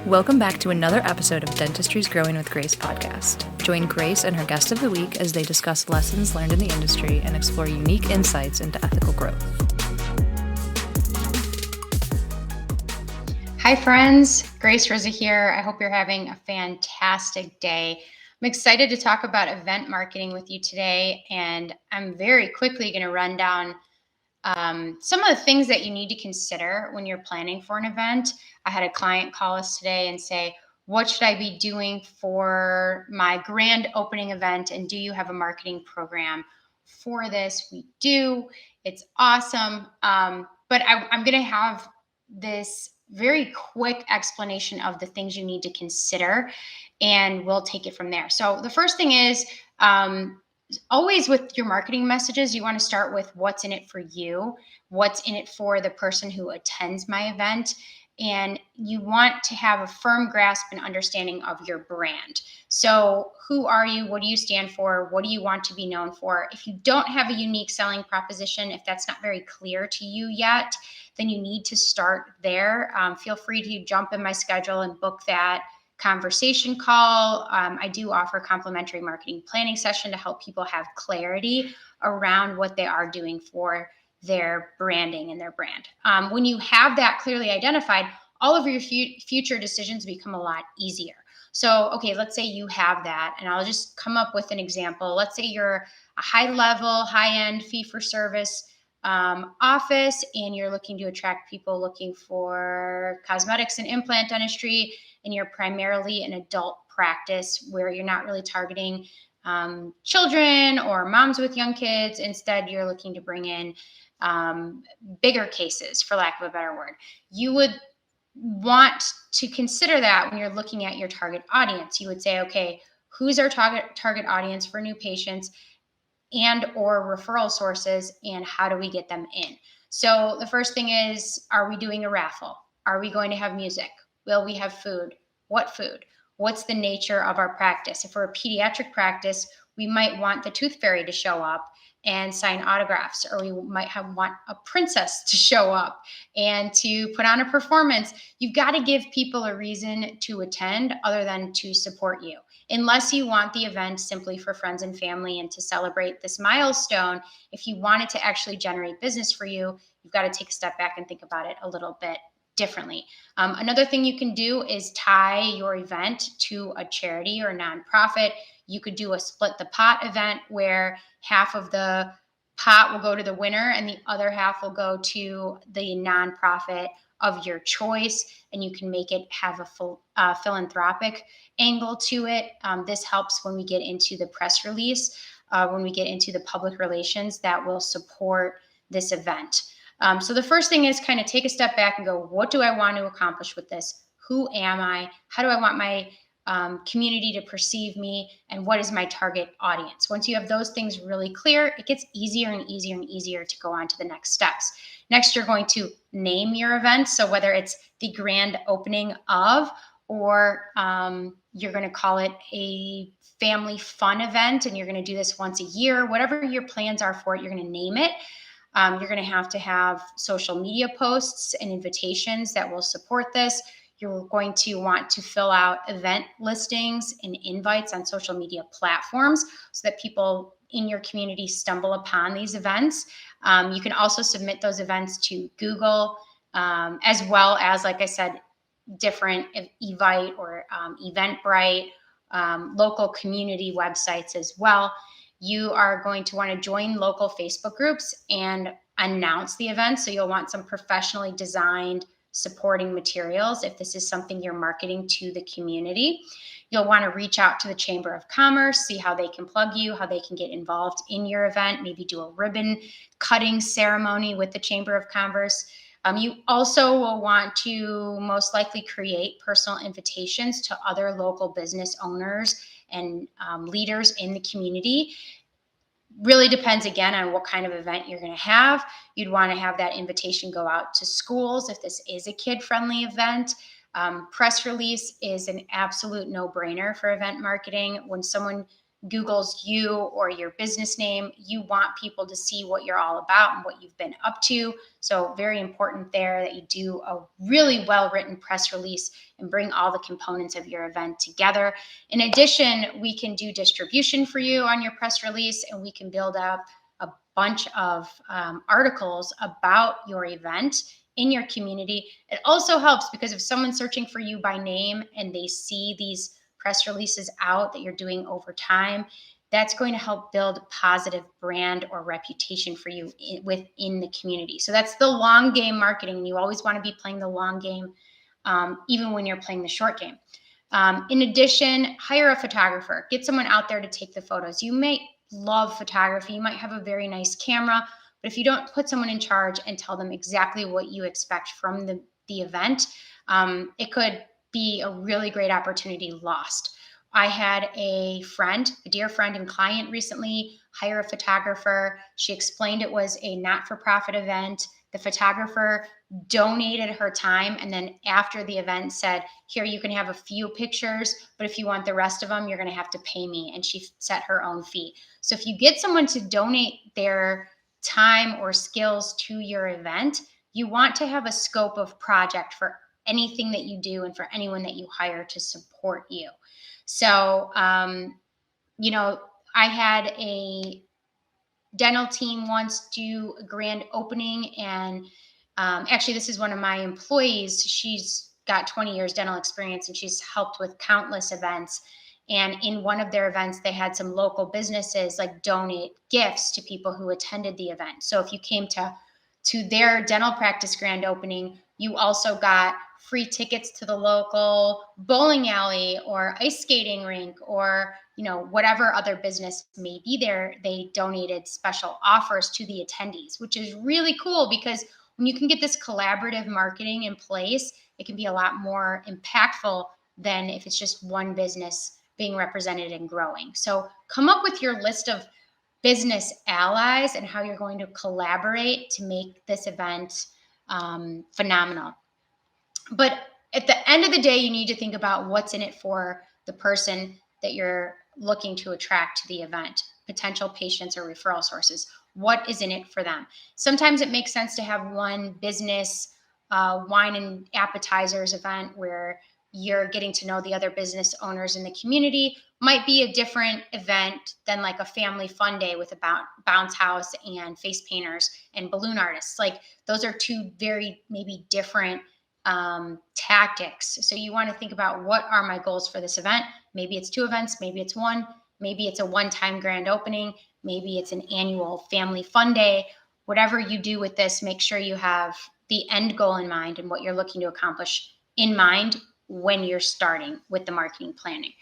Welcome back to another episode of Dentistry's Growing with Grace podcast. Join Grace and her guest of the week as they discuss lessons learned in the industry and explore unique insights into ethical growth. Hi friends, Grace Rizza here. I hope you're having a fantastic day. I'm excited to talk about event marketing with you today, and I'm very quickly going to run down some of the things that you need to consider when you're planning for an event. I had a client call us today and say, what should I be doing for my grand opening event? And do you have a marketing program for this? We do. It's awesome. But I'm going to have this very quick explanation of the things you need to consider, and we'll take it from there. So the first thing is, always with your marketing messages, you want to start with what's in it for you, what's in it for the person who attends my event, and you want to have a firm grasp and understanding of your brand. So who are you? What do you stand for? What do you want to be known for? If you don't have a unique selling proposition, if that's not very clear to you yet, then you need to start there. Feel free to jump in my schedule and book that conversation call. I do offer a complimentary marketing planning session to help people have clarity around what they are doing for their branding and their brand. When you have that clearly identified, all of your future decisions become a lot easier. So, okay, let's say you have that, and I'll just come up with an example. Let's say you're a high-level, high-end fee-for-service office, and you're looking to attract people looking for cosmetics and implant dentistry, and you're primarily an adult practice where you're not really targeting children or moms with young kids. Instead, you're looking to bring in bigger cases, for lack of a better word. You would want to consider that when you're looking at your target audience. You would say, okay, who's our target audience for new patients and or referral sources, and how do we get them in? So the first thing is, are we doing a raffle? Are we going to have music? Will we have food? What food? What's the nature of our practice? If we're a pediatric practice, we might want the tooth fairy to show up and sign autographs, or we might want a princess to show up and to put on a performance. You've got to give people a reason to attend other than to support you. Unless you want the event simply for friends and family and to celebrate this milestone, if you want it to actually generate business for you, you've got to take a step back and think about it a little bit differently. Another thing you can do is tie your event to a charity or nonprofit. You could do a split the pot event where half of the pot will go to the winner and the other half will go to the nonprofit of your choice, and you can make it have a full philanthropic angle to it. This helps when we get into the press release, when we get into the public relations that will support this event. So the first thing is kind of take a step back and go, what do I want to accomplish with this? Who am I? How do I want my community to perceive me? And what is my target audience? Once you have those things really clear, it gets easier and easier and easier to go on to the next steps. Next, you're going to name your event. So whether it's the grand opening of, or you're going to call it a family fun event, and you're going to do this once a year, whatever your plans are for it, you're going to name it. You're going to have social media posts and invitations that will support this. You're going to want to fill out event listings and invites on social media platforms so that people in your community stumble upon these events. You can also submit those events to Google, as well as, like I said, different Evite or Eventbrite, local community websites as well. You are going to want to join local Facebook groups and announce the event. So you'll want some professionally designed supporting materials if this is something you're marketing to the community. You'll want to reach out to the Chamber of Commerce, see how they can plug you, how they can get involved in your event, maybe do a ribbon cutting ceremony with the Chamber of Commerce. You also will want to most likely create personal invitations to other local business owners and leaders in the community. Really depends, again, on what kind of event you're going to have. You'd want to have that invitation go out to schools if this is a kid-friendly event. Press release is an absolute no-brainer for event marketing. When someone Googles you or your business name, you want people to see what you're all about and what you've been up to. So very important there that you do a really well-written press release and bring all the components of your event together. In addition, we can do distribution for you on your press release, and we can build up a bunch of articles about your event in your community. It also helps because if someone's searching for you by name and they see these press releases out that you're doing over time, that's going to help build positive brand or reputation for you within the community. So that's the long game marketing. You always want to be playing the long game, even when you're playing the short game. In addition, hire a photographer. Get someone out there to take the photos. You may love photography. You might have a very nice camera, but if you don't put someone in charge and tell them exactly what you expect from the event, it could be a really great opportunity lost. I had a dear friend and client recently hire a photographer. She explained it was a not-for-profit event. The photographer donated her time, and then after the event said, here, you can have a few pictures, but if you want the rest of them, you're going to have to pay me. And she set her own fee. So if you get someone to donate their time or skills to your event, you want to have a scope of project for anything that you do and for anyone that you hire to support you. So, I had a dental team once do a grand opening, and actually, this is one of my employees. She's got 20 years dental experience, and she's helped with countless events. And in one of their events, they had some local businesses like donate gifts to people who attended the event. So if you came to their dental practice grand opening, you also got free tickets to the local bowling alley or ice skating rink, or whatever other business may be there. They donated special offers to the attendees, which is really cool because when you can get this collaborative marketing in place, it can be a lot more impactful than if it's just one business being represented and growing. So come up with your list of business allies and how you're going to collaborate to make this event phenomenal. But at the end of the day, you need to think about what's in it for the person that you're looking to attract to the event, potential patients or referral sources. What is in it for them? Sometimes it makes sense to have one business wine and appetizers event where you're getting to know the other business owners in the community. Might be a different event than like a family fun day with a bounce house and face painters and balloon artists. Like those are two very maybe different tactics. So you want to think about, what are my goals for this event? Maybe it's 2 events, maybe it's 1, maybe it's a one-time grand opening, maybe it's an annual family fun day. Whatever you do with this, make sure you have the end goal in mind and what you're looking to accomplish in mind when you're starting with the marketing planning.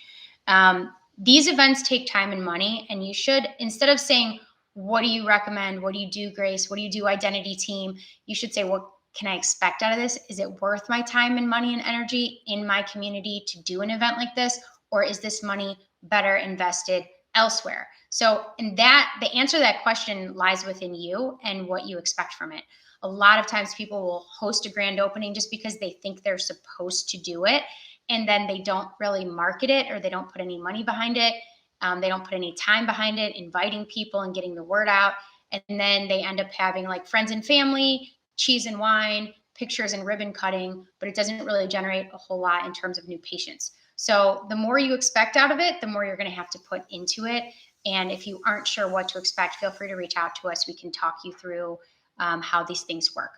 These events take time and money, and you should, instead of saying, what do you recommend? What do you do, Grace? What do you do, identity team? You should say, what can I expect out of this? Is it worth my time and money and energy in my community to do an event like this? Or is this money better invested elsewhere? So, the answer to that question lies within you and what you expect from it. A lot of times people will host a grand opening just because they think they're supposed to do it. And then they don't really market it, or they don't put any money behind it. They don't put any time behind it, inviting people and getting the word out. And then they end up having like friends and family, cheese and wine, pictures and ribbon cutting, but it doesn't really generate a whole lot in terms of new patients. So the more you expect out of it, the more you're going to have to put into it. And if you aren't sure what to expect, feel free to reach out to us. We can talk you through how these things work.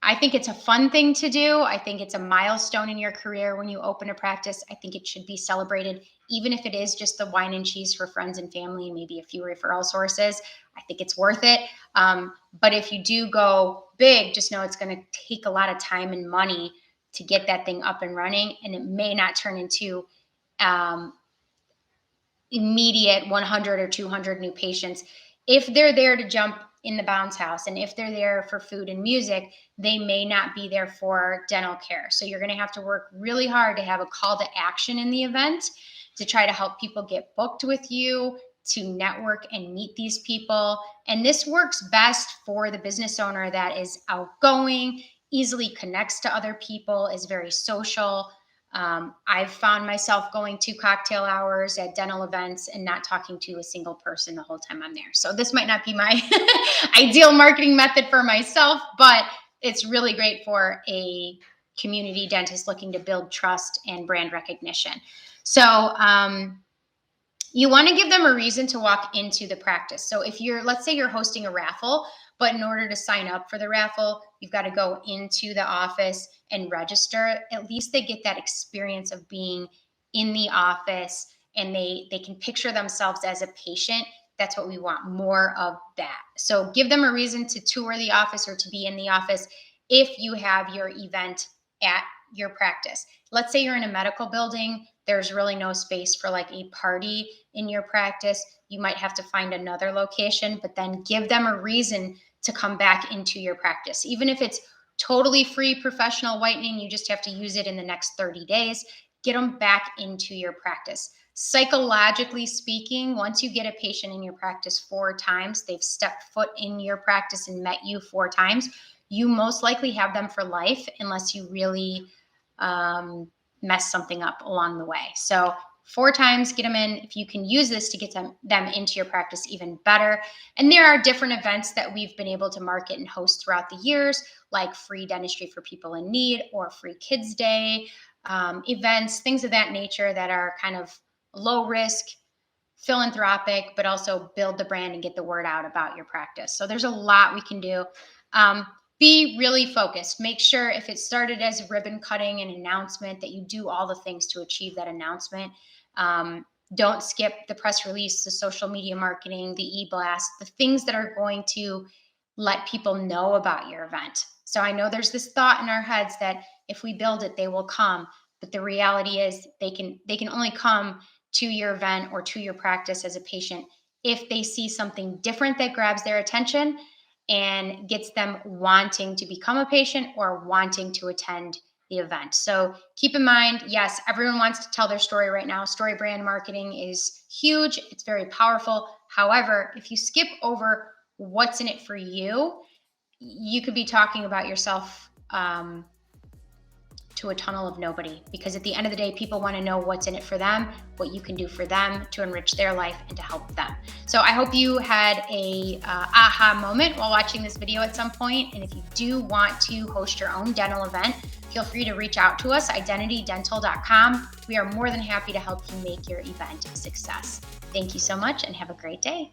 I think it's a fun thing to do. I think it's a milestone in your career when you open a practice. I think it should be celebrated, even if it is just the wine and cheese for friends and family and maybe a few referral sources. I think it's worth it. But if you do go big, just know it's going to take a lot of time and money to get that thing up and running. And it may not turn into immediate 100 or 200 new patients. If they're there to jump in the bounce house, and if they're there for food and music, they may not be there for dental care. So you're going to have to work really hard to have a call to action in the event to try to help people get booked with you, to network and meet these people. And this works best for the business owner that is outgoing, easily connects to other people, is very social. I've found myself going to cocktail hours at dental events and not talking to a single person the whole time I'm there. So this might not be my ideal marketing method for myself, but it's really great for a community dentist looking to build trust and brand recognition. So you want to give them a reason to walk into the practice. So if let's say you're hosting a raffle, but in order to sign up for the raffle, you've got to go into the office and register. At least they get that experience of being in the office, and they can picture themselves as a patient. That's what we want, more of that. So give them a reason to tour the office or to be in the office if you have your event at your practice. Let's say you're in a medical building. There's really no space for like a party in your practice. You might have to find another location, but then give them a reason to come back into your practice. Even if it's totally free professional whitening, you just have to use it in the next 30 days. Get them back into your practice. Psychologically speaking, once you get a patient in your practice 4 times, they've stepped foot in your practice and met you 4 times, you most likely have them for life unless you really mess something up along the way. So 4 times, get them in. If you can use this to get them into your practice, even better. And there are different events that we've been able to market and host throughout the years, like free dentistry for people in need or free kids day events, things of that nature that are kind of low risk, philanthropic, but also build the brand and get the word out about your practice. So there's a lot we can do. Be really focused. Make sure if it started as ribbon cutting and announcement that you do all the things to achieve that announcement. Don't skip the press release, the social media marketing, the e-blast, the things that are going to let people know about your event. So I know there's this thought in our heads that if we build it, they will come. But the reality is they can only come to your event or to your practice as a patient if they see something different that grabs their attention and gets them wanting to become a patient or wanting to attend the event. So keep in mind, yes, everyone wants to tell their story right now. Story brand marketing is huge. It's very powerful. However, if you skip over what's in it for you, you could be talking about yourself to a tunnel of nobody, because at the end of the day, people want to know what's in it for them, what you can do for them to enrich their life and to help them. So I hope you had a aha moment while watching this video at some point. And if you do want to host your own dental event, feel free to reach out to us, identitydental.com. We are more than happy to help you make your event a success. Thank you so much and have a great day.